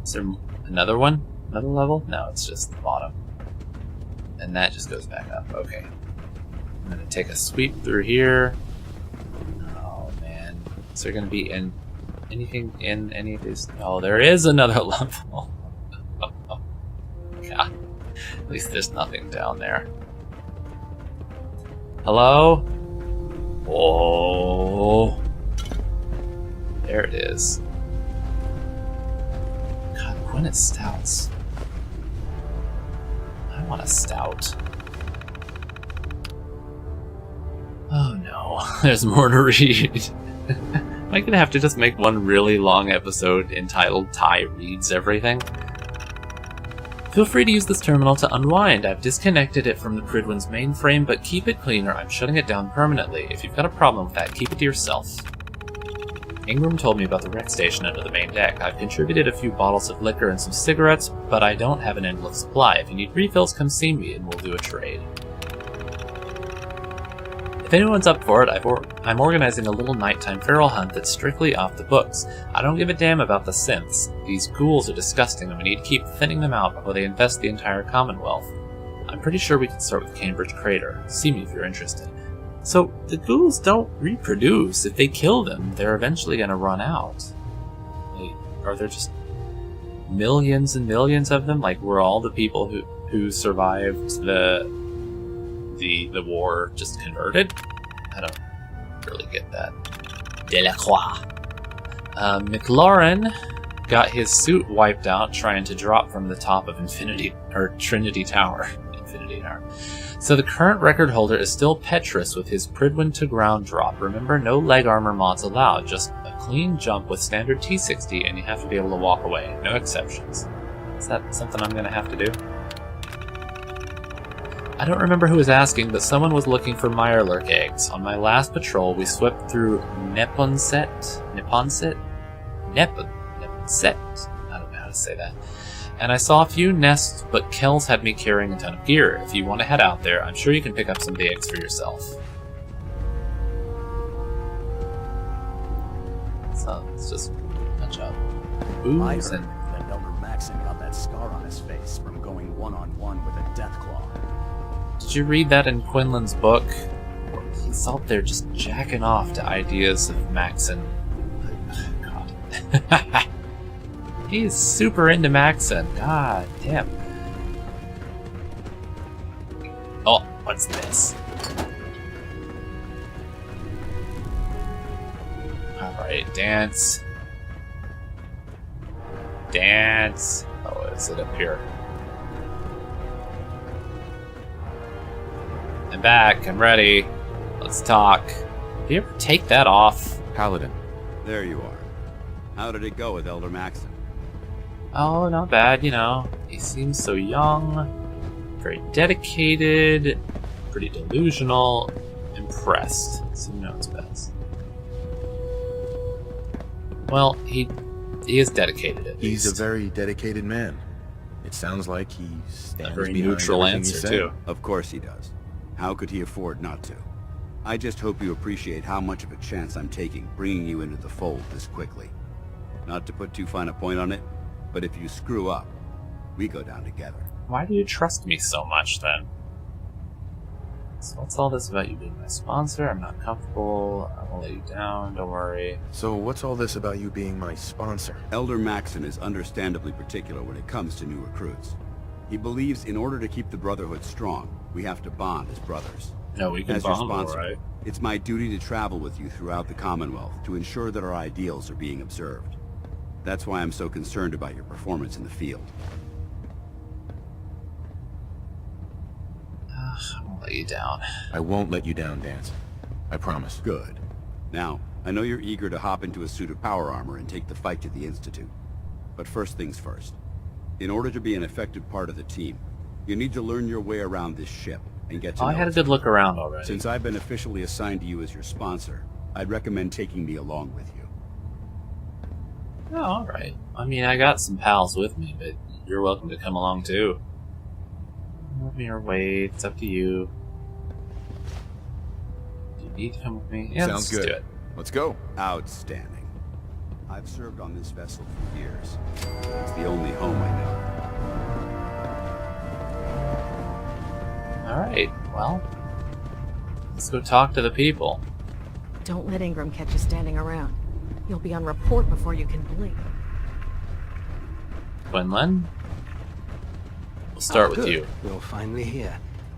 Is there another one? Another level? No, it's just the bottom. And that just goes back up. Okay. I'm going to take a sweep through here. Oh, man. Is there going to be anything in any of these? Oh, there is another level. God. At least there's nothing down there. Hello? Oh. There it is. God, when it's stouts. I want a stout. Oh no, there's more to read. Am I gonna have to just make one really long episode entitled Ty Reads Everything? Feel free to use this terminal to unwind. I've disconnected it from the Pridwin's mainframe, but keep it clean or I'm shutting it down permanently. If you've got a problem with that, keep it to yourself. Ingram told me about the rec station under the main deck. I've contributed a few bottles of liquor and some cigarettes, but I don't have an endless supply. If you need refills, come see me and we'll do a trade. If anyone's up for it, I'm organizing a little nighttime feral hunt that's strictly off the books. I don't give a damn about the synths. These ghouls are disgusting and we need to keep thinning them out before they infest the entire Commonwealth. I'm pretty sure we can start with Cambridge Crater. See me if you're interested. So, the ghouls don't reproduce. If they kill them, they're eventually going to run out. Are there just millions and millions of them? Like, were all the people who survived the war just converted? I don't really get that. Delacroix. McLaurin got his suit wiped out trying to drop from the top of Trinity Tower. Infinity Tower. So the current record holder is still Petrus with his Pridwin to ground drop. Remember, no leg armor mods allowed, just a clean jump with standard T60 and you have to be able to walk away. No exceptions. Is that something I'm going to have to do? I don't remember who was asking, but someone was looking for Mirelurk eggs. On my last patrol, we swept through Neponset? I don't know how to say that. And I saw a few nests, but Kells had me carrying a ton of gear. If you want to head out there, I'm sure you can pick up some of the eggs for yourself. So, let's just punch up. Booze and... that Elder Maxon got that scar on his face from going one-on-one with a Deathclaw. Did you read that in Quinlan's book? He's out there just jacking off to ideas of Maxon. God. He's super into Maxon. God damn. Oh, what's this? Alright, dance. Dance. Oh, is it up here? I'm back. I'm ready. Let's talk. Did you ever take that off? Paladin. There you are. How did it go with Elder Maxon? Oh, not bad, you know. He seems so young, very dedicated, pretty delusional, impressed. So you know it's best. Well, he is dedicated at He's least. a very dedicated man. It sounds like he stands A very behind neutral everything you answer, say. too. Of course he does. How could he afford not to? I just hope you appreciate how much of a chance I'm taking bringing you into the fold this quickly. Not to put too fine a point on it, but if you screw up, we go down together. Why do you trust me so much, then? So what's all this about you being my sponsor? I'm not comfortable. I won't let you down. Don't worry. So what's all this about you being my sponsor? Elder Maxon is understandably particular when it comes to new recruits. He believes in order to keep the Brotherhood strong, we have to bond as brothers. No, we can As your bond, sponsor, alright. it's my duty to travel with you throughout the Commonwealth to ensure that our ideals are being observed. That's why I'm so concerned about your performance in the field. I won't let you down. I won't let you down, Dance. I promise. Good. Now, I know you're eager to hop into a suit of power armor and take the fight to the Institute. But first things first. In order to be an effective part of the team, you need to learn your way around this ship and get to know I had a its good look around already. Since I've been officially assigned to you as your sponsor, I'd recommend taking me along with you. Oh, alright. I mean, I got some pals with me, but you're welcome to come along too. Let me or wait, it's up to you. Do you need to come with me? Yeah, Sounds let's good. do it. Let's go. Outstanding. I've served on this vessel for years. It's the only home I know. Alright, well, let's go talk to the people. Don't let Ingram catch you standing around. You'll be on report before you can blink. Quinlan? We'll start with good. you. You're finally here.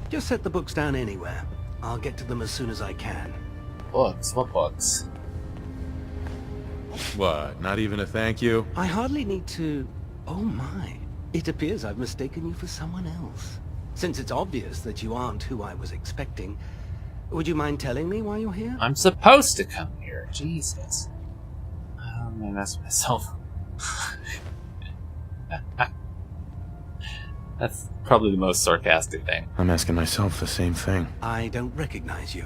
Just set the books down anywhere. I'll get to them as soon as I can. Books? What books? What, not even a thank you? I hardly need to... Oh my. It appears I've mistaken you for someone else. Since it's obvious that you aren't who I was expecting, would you mind telling me why you're here? I'm supposed to come here. Jesus. I'm gonna mess with myself. That's probably the most sarcastic thing. I'm asking myself the same thing. I don't recognize you.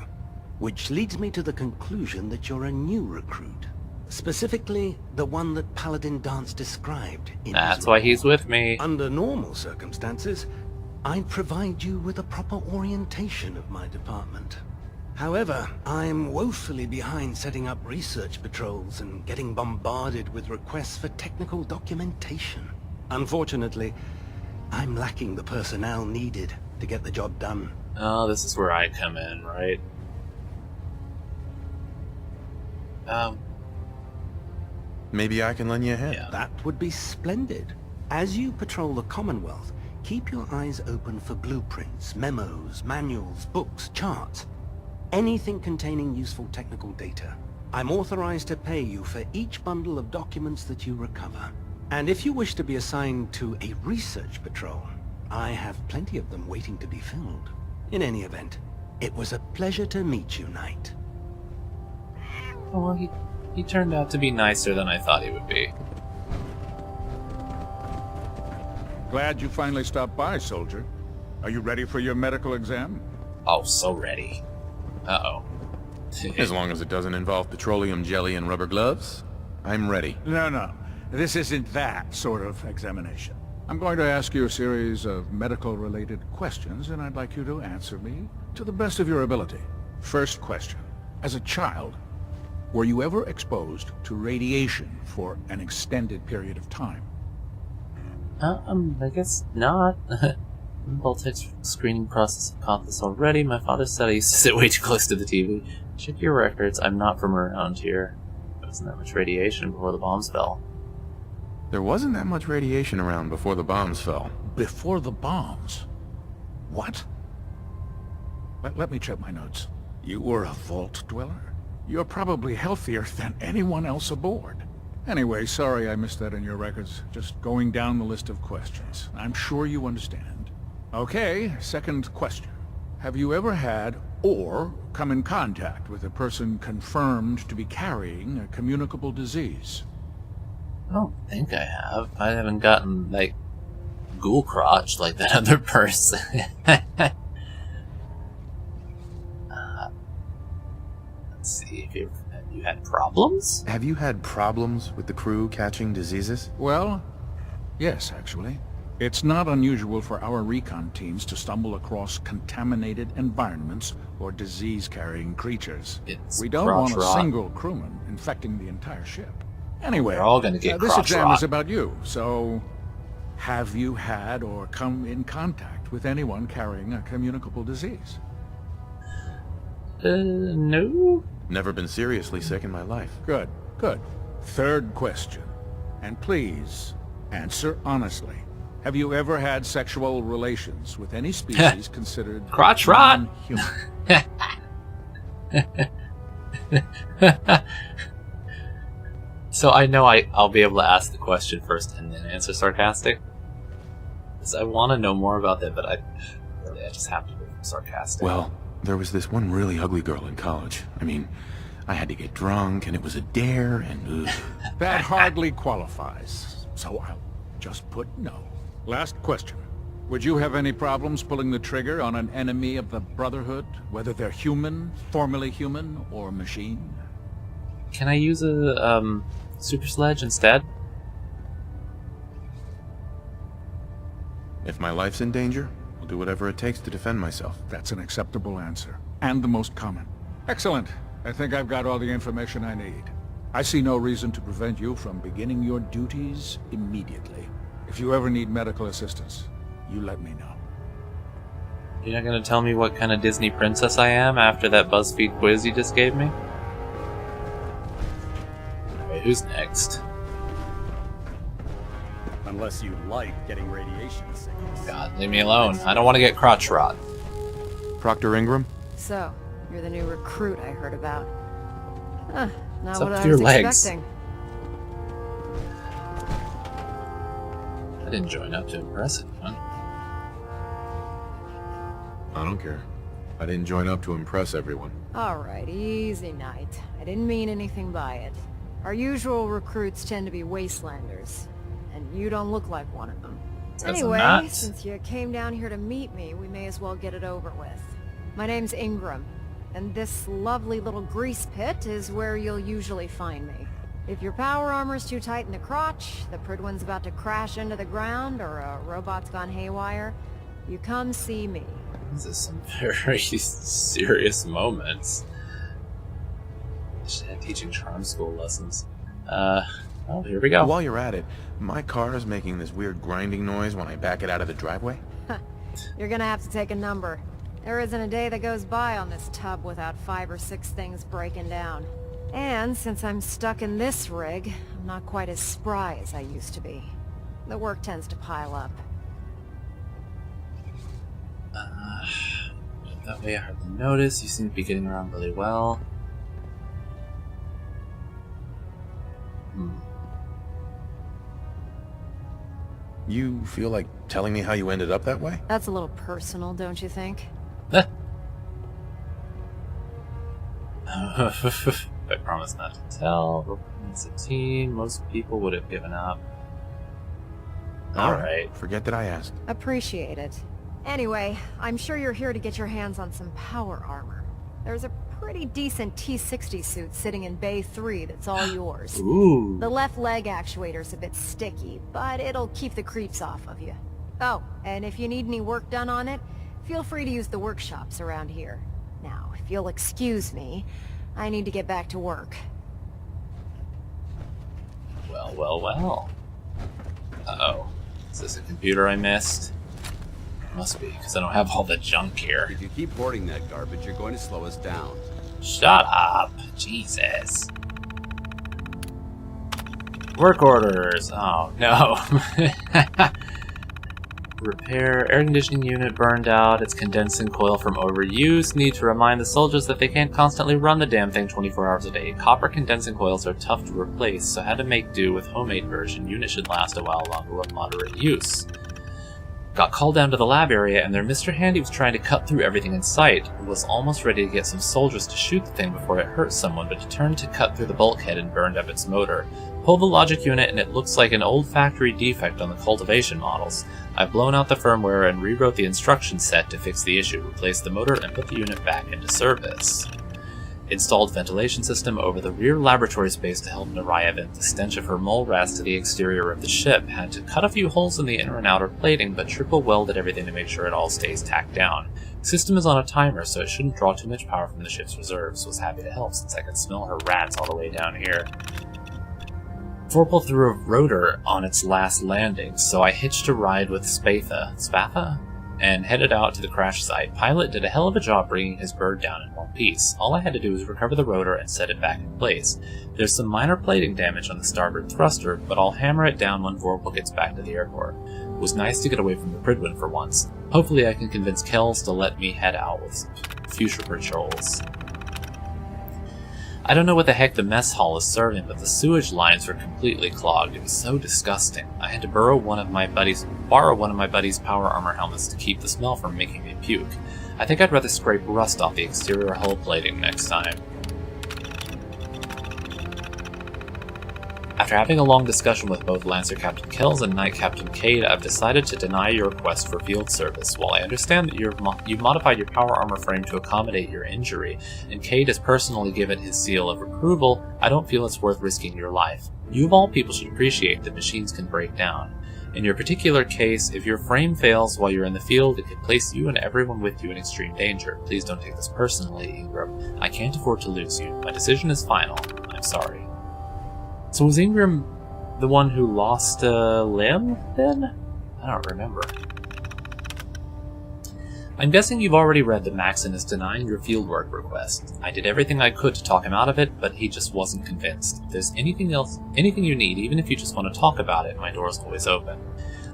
Which leads me to the conclusion that you're a new recruit. Specifically, the one that Paladin Dance described in That's his why report. he's with me. Under normal circumstances, I'd provide you with a proper orientation of my department. However, I'm woefully behind setting up research patrols and getting bombarded with requests for technical documentation. Unfortunately, I'm lacking the personnel needed to get the job done. Oh, this is where I come in, right? Maybe I can lend you a hand. Yeah. That would be splendid. As you patrol the Commonwealth, keep your eyes open for blueprints, memos, manuals, books, charts. Anything containing useful technical data. I'm authorized to pay you for each bundle of documents that you recover. And if you wish to be assigned to a research patrol, I have plenty of them waiting to be filled. In any event, it was a pleasure to meet you, Knight. Well, he turned out to be nicer than I thought he would be. Glad you finally stopped by, soldier. Are you ready for your medical exam? Oh, so ready. Uh-oh. As long as it doesn't involve petroleum jelly and rubber gloves, I'm ready. No. This isn't that sort of examination. I'm going to ask you a series of medical-related questions, and I'd like you to answer me to the best of your ability. First question. As a child, were you ever exposed to radiation for an extended period of time? I guess not. Voltage screening process have caught this already. My father said I used to sit way too close to the TV. Check your records. I'm not from around here. There wasn't that much radiation before the bombs fell. There wasn't that much radiation around before the bombs fell. Before the bombs? What? Let me check my notes. You were a vault dweller? You're probably healthier than anyone else aboard. Anyway, sorry I missed that in your records. Just going down the list of questions. I'm sure you understand. Okay, second question. Have you ever had or come in contact with a person confirmed to be carrying a communicable disease? I don't think I have. I haven't gotten, like, ghoul crotch like that other person. Let's see, have you had problems? Have you had problems with the crew catching diseases? Well, yes, actually. It's not unusual for our recon teams to stumble across contaminated environments or disease-carrying creatures. It's We don't crotch want a rot. single crewman infecting the entire ship. Anyway, We're all gonna get this crotch exam rot. is about you, so have you had or come in contact with anyone carrying a communicable disease? No? Never been seriously sick in my life. Good, good. Third question, and please answer honestly. Have you ever had sexual relations with any species considered Crotch rot. non-human? So I know I'll be able to ask the question first and then answer sarcastic. Because I want to know more about that, but I just have to be sarcastic. Well, there was this one really ugly girl in college. I mean, I had to get drunk, and it was a dare, and ugh. That hardly qualifies, so I'll just put no. Last question. Would you have any problems pulling the trigger on an enemy of the Brotherhood, whether they're human, formerly human, or machine? Can I use a super sledge instead? If my life's in danger, I'll do whatever it takes to defend myself. That's an acceptable answer, and the most common. Excellent. I think I've got all the information I need. I see no reason to prevent you from beginning your duties immediately. If you ever need medical assistance, you let me know. You're not gonna tell me what kind of Disney princess I am after that BuzzFeed quiz you just gave me? Alright, who's next? Unless you like getting radiation sickness. God, leave me alone. I don't want to get crotch rot. Proctor Ingram? So, you're the new recruit I heard about. Huh, not What's what up I with your was legs? expecting. I didn't join up to impress anyone. I don't care. I didn't join up to impress everyone. Alright, easy night. I didn't mean anything by it. Our usual recruits tend to be wastelanders, and you don't look like one of them. Got some Anyway, nuts. since you came down here to meet me, we may as well get it over with. My name's Ingram, and this lovely little grease pit is where you'll usually find me. If your power armor's too tight in the crotch, the Pridwin's about to crash into the ground, or a robot's gone haywire, you come see me. This is some very serious moments. I should have teaching charm school lessons. Well, here we go. While you're at it, my car is making this weird grinding noise when I back it out of the driveway. You're gonna have to take a number. There isn't a day that goes by on this tub without 5 or 6 things breaking down. And since I'm stuck in this rig, I'm not quite as spry as I used to be. The work tends to pile up. That way I hardly notice. You seem to be getting around really well. You feel like telling me how you ended up that way? That's a little personal, don't you think? I promise not to tell. It's a team. Most people would have given up. Alright. Forget that I asked. Appreciate it. Anyway, I'm sure you're here to get your hands on some power armor. There's a pretty decent T-60 suit sitting in Bay 3 that's all yours. Ooh. The left leg actuator's a bit sticky, but it'll keep the creeps off of you. Oh, and if you need any work done on it, feel free to use the workshops around here. Now, if you'll excuse me, I need to get back to work. Well, well, well. Uh-oh. Is this a computer I missed? Must be, because I don't have all the junk here. If you keep hoarding that garbage, you're going to slow us down. Shut up! Jesus. Work orders! Oh, no. Repair. Air conditioning unit burned out. Its condensing coil from overuse. Need to remind the soldiers that they can't constantly run the damn thing 24 hours a day. Copper condensing coils are tough to replace, so had to make do with homemade version. Unit should last a while longer with moderate use. Got called down to the lab area, and their Mr. Handy was trying to cut through everything in sight. Was almost ready to get some soldiers to shoot the thing before it hurt someone, but turned to cut through the bulkhead and burned up its motor. Pulled the logic unit, and it looks like an old factory defect on the cultivation models. I've blown out the firmware and rewrote the instruction set to fix the issue, replaced the motor, and put the unit back into service. Installed ventilation system over the rear laboratory space to help Naraya vent the stench of her mole rats to the exterior of the ship. Had to cut a few holes in the inner and outer plating, but triple welded everything to make sure it all stays tacked down. System is on a timer, so it shouldn't draw too much power from the ship's reserves. Was happy to help since I could smell her rats all the way down here. Vorpal threw a rotor on its last landing, so I hitched a ride with Spatha? And headed out to the crash site. Pilot did a hell of a job bringing his bird down in one piece. All I had to do was recover the rotor and set it back in place. There's some minor plating damage on the starboard thruster, but I'll hammer it down when Vorpal gets back to the airport. It was nice to get away from the Pridwin for once. Hopefully I can convince Kells to let me head out with some future patrols. I don't know what the heck the mess hall is serving, but the sewage lines were completely clogged. It was so disgusting. I had to borrow one of my buddy's power armor helmets to keep the smell from making me puke. I think I'd rather scrape rust off the exterior hull plating next time. After having a long discussion with both Lancer Captain Kells and Knight Captain Cade, I've decided to deny your request for field service. While I understand that you've modified your power armor frame to accommodate your injury, and Cade has personally given his seal of approval, I don't feel it's worth risking your life. You of all people should appreciate that machines can break down. In your particular case, if your frame fails while you're in the field, it could place you and everyone with you in extreme danger. Please don't take this personally, Ingram. I can't afford to lose you. My decision is final. I'm sorry. So was Ingram the one who lost a limb, then? I don't remember. I'm guessing you've already read that Maxon is denying your fieldwork request. I did everything I could to talk him out of it, but he just wasn't convinced. If there's anything you need, even if you just want to talk about it, my door's always open.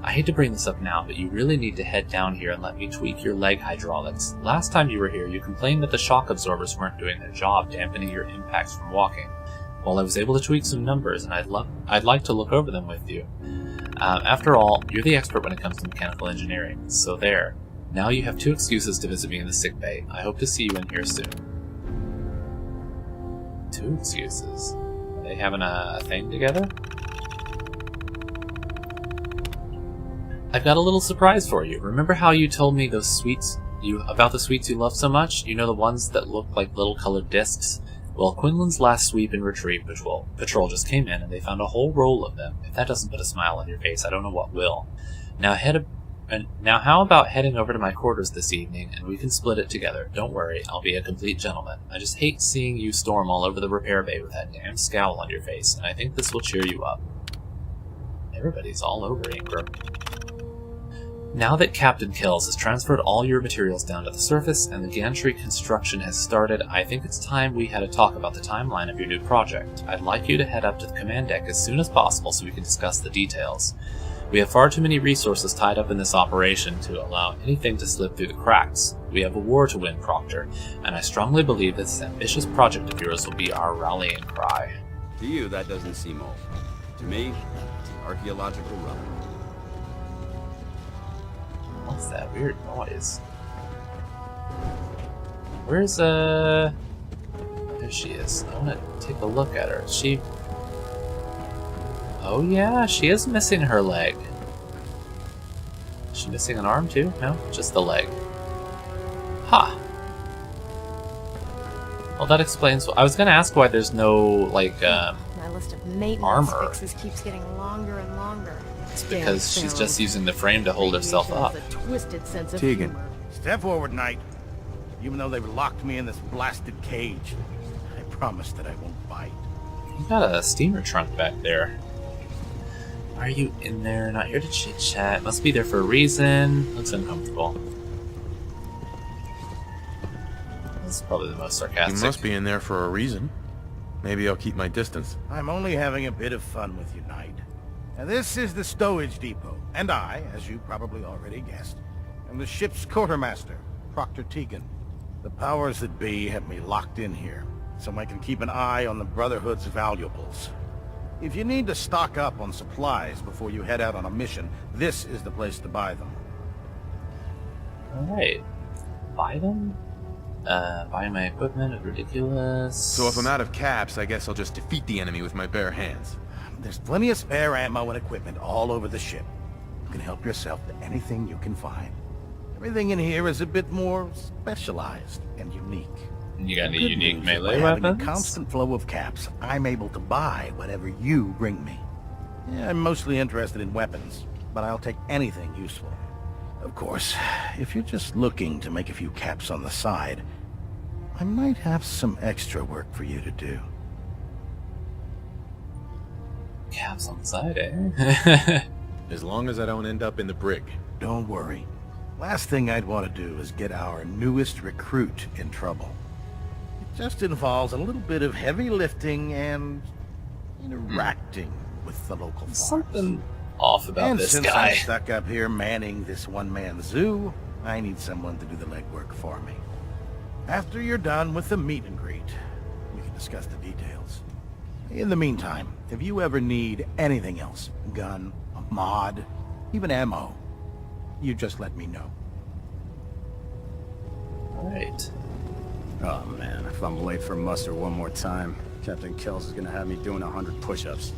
I hate to bring this up now, but you really need to head down here and let me tweak your leg hydraulics. Last time you were here, you complained that the shock absorbers weren't doing their job, dampening your impacts from walking. Well, I was able to tweak some numbers, and I'd like to look over them with you. After all, you're the expert when it comes to mechanical engineering, so there. Now you have 2 excuses to visit me in the sick bay. I hope to see you in here soon. 2 excuses? Are they having a thing together? I've got a little surprise for you. Remember how you told me those sweets about the sweets you love so much? You know, the ones that look like little colored discs? Well, Quinlan's last sweep and retrieve patrol just came in, and they found a whole roll of them. If that doesn't put a smile on your face, I don't know what will. Now how about heading over to my quarters this evening, and we can split it together. Don't worry, I'll be a complete gentleman. I just hate seeing you storm all over the repair bay with that damn scowl on your face, and I think this will cheer you up. Everybody's all over Ingram. Now that Captain Kells has transferred all your materials down to the surface and the gantry construction has started, I think it's time we had a talk about the timeline of your new project. I'd like you to head up to the command deck as soon as possible so we can discuss the details. We have far too many resources tied up in this operation to allow anything to slip through the cracks. We have a war to win, Proctor, and I strongly believe this ambitious project of yours will be our rallying cry. To you, that doesn't seem old. To me, it's an archaeological relic. What's that weird noise? Where's, there she is. I want to take a look at her. Is she... Oh yeah, she is missing her leg. Is she missing an arm too? No, just the leg. Ha! Well, that explains... I was gonna ask why there's no, like, My list of maintenance armor. fixes keeps getting longer and longer. It's because she's just using the frame to hold herself up. Tegan. Step forward, Knight. Even though they've locked me in this blasted cage, I promise that I won't bite. You got a steamer trunk back there. Why are you in there? Not here to chit-chat. Must be there for a reason. Looks uncomfortable. This is probably the most sarcastic. You must be in there for a reason. Maybe I'll keep my distance. I'm only having a bit of fun with you, Knight. Now, this is the stowage depot, and I, as you probably already guessed, am the ship's quartermaster, Proctor Tegan. The powers that be have me locked in here, so I can keep an eye on the Brotherhood's valuables. If you need to stock up on supplies before you head out on a mission, this is the place to buy them. Alright. Buy them? Buying my equipment is ridiculous. So if I'm out of caps, I guess I'll just defeat the enemy with my bare hands. There's plenty of spare ammo and equipment all over the ship. You can help yourself to anything you can find. Everything in here is a bit more specialized and unique. You got any Good unique news, melee by having weapons? a constant flow of caps, I'm able to buy whatever you bring me. Yeah, I'm mostly interested in weapons, but I'll take anything useful. Of course, if you're just looking to make a few caps on the side, I might have some extra work for you to do. Caps on the side, eh? As long as I don't end up in the brig. Don't worry. Last thing I'd want to do is get our newest recruit in trouble. It just involves a little bit of heavy lifting and interacting with the local farms. Something off about And this since guy. I'm stuck up here manning this one-man zoo, I need someone to do the legwork for me. After you're done with the meet and greet, we can discuss the details. In the meantime, if you ever need anything else, gun, a mod, even ammo, you just let me know. Alright. Oh man, if I'm late for muster one more time, Captain Kells is gonna have me doing 100 push-ups.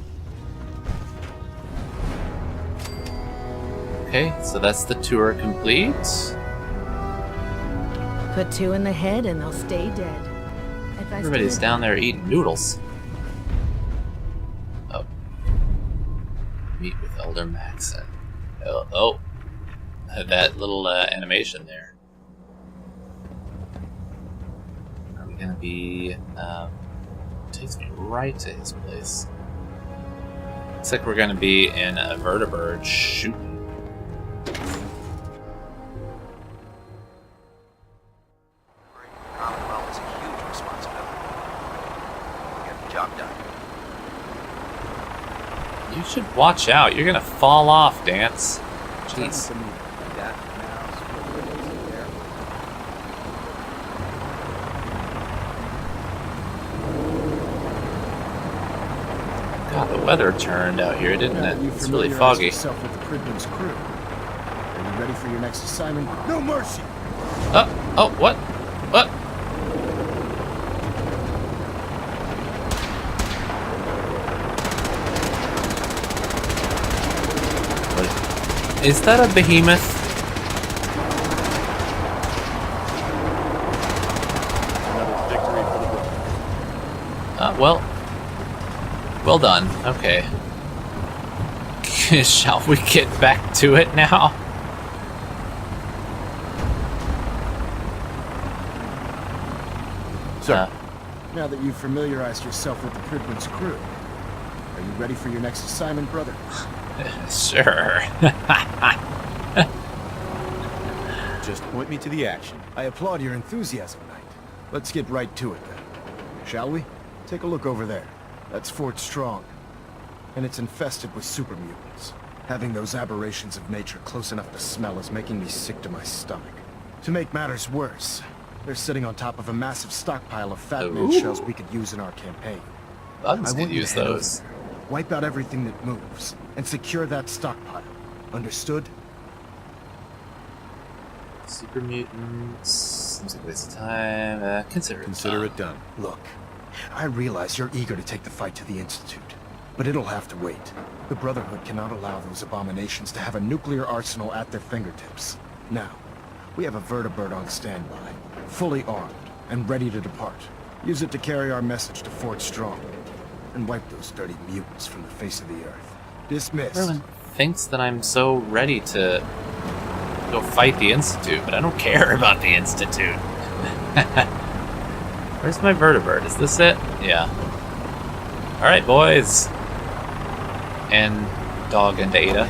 Okay, so that's the tour complete. Put 2 in the head and they'll stay dead. Everybody's down there eating noodles. Oh. Meet with Elder Maxon. Oh. That little animation there. Are we gonna be... takes me right to his place. Looks like we're gonna be in a vertibird. Shoot. Commonwealth is a huge responsibility. Get the job done. You should watch out. You're gonna fall off, Dance. Jeez. God, the weather turned out here, didn't it? It's really foggy. Yourself with the Pridman's crew. Are you ready for your next assignment? No mercy! Oh, what? What? Is that a behemoth? Another victory for the book. Well done. Okay. Shall we get back to it now? Sir, now that you've familiarized yourself with the Pridman's crew, are you ready for your next assignment, brother? Sure. Just point me to the action. I applaud your enthusiasm, Knight. Let's get right to it, then. Shall we? Take a look over there. That's Fort Strong. And it's infested with super mutants. Having those aberrations of nature close enough to smell is making me sick to my stomach. To make matters worse, they're sitting on top of a massive stockpile of Fat Man shells we could use in our campaign. I'm just I gonna want you use to head over those. there, wipe out everything that moves, and secure that stockpile. Understood? Super mutants. Seems like a waste of time. Consider it done. Look, I realize you're eager to take the fight to the Institute, but it'll have to wait. The Brotherhood cannot allow those abominations to have a nuclear arsenal at their fingertips. Now, we have a vertibird on standby, fully armed, and ready to depart. Use it to carry our message to Fort Strong, and wipe those dirty mutants from the face of the earth. Dismissed. Everyone thinks that I'm so ready to go fight the Institute, but I don't care about the Institute. Where's my vertibird? Is this it? Yeah. Alright, boys. And dog and Ada.